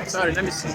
Sorry, let me see.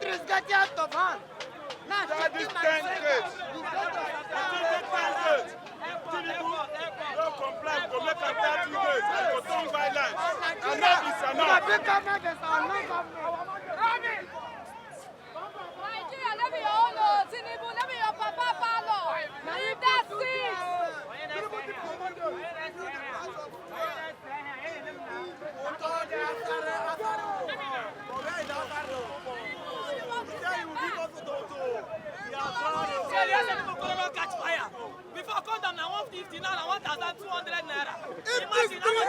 is getting out of hand. Now, That is 10 days. Don't comply, go make a 30 days and go turn violence. Enough is enough. The big government is our non-government. Nigeria, let me your own, Tinubu, let me your papa Paulo. Leave that seat. Catch fire. Before condom now 150 now 1,200 naira. Imagine how much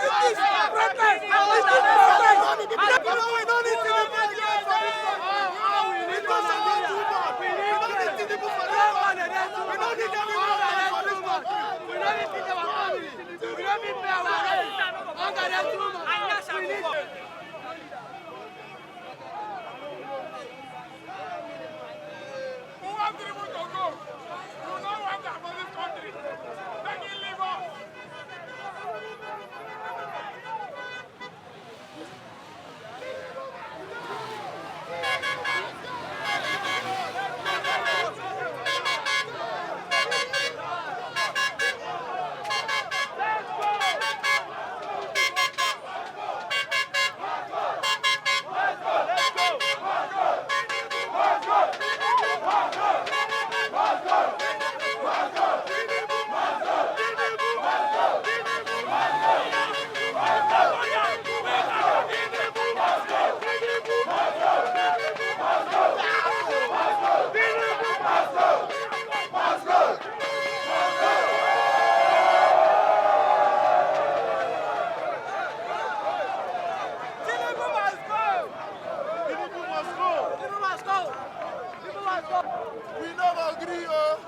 We no agree, oh.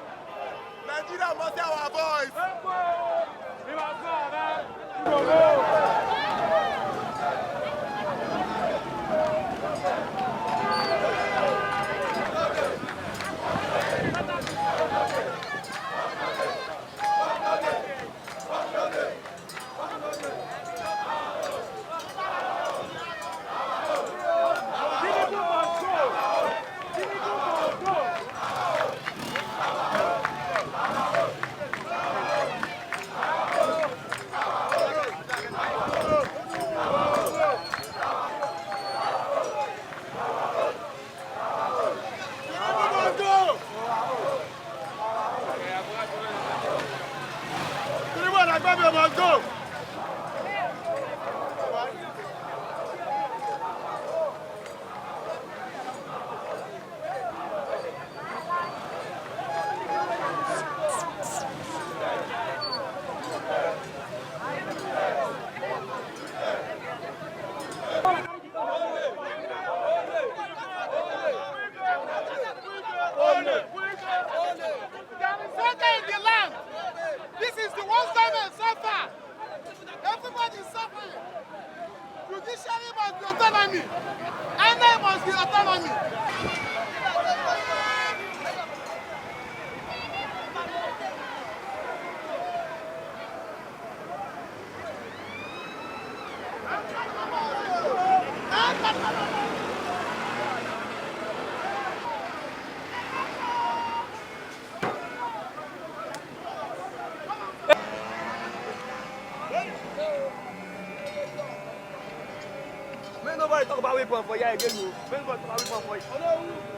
Nigeria must have our voice. Tinubu must go. This is the worst government so far. Everybody is suffering. Judiciary must be autonomy. INEC must be autonomy. Make nobody talk about weapon for you again. Make nobody talk about weapon for you.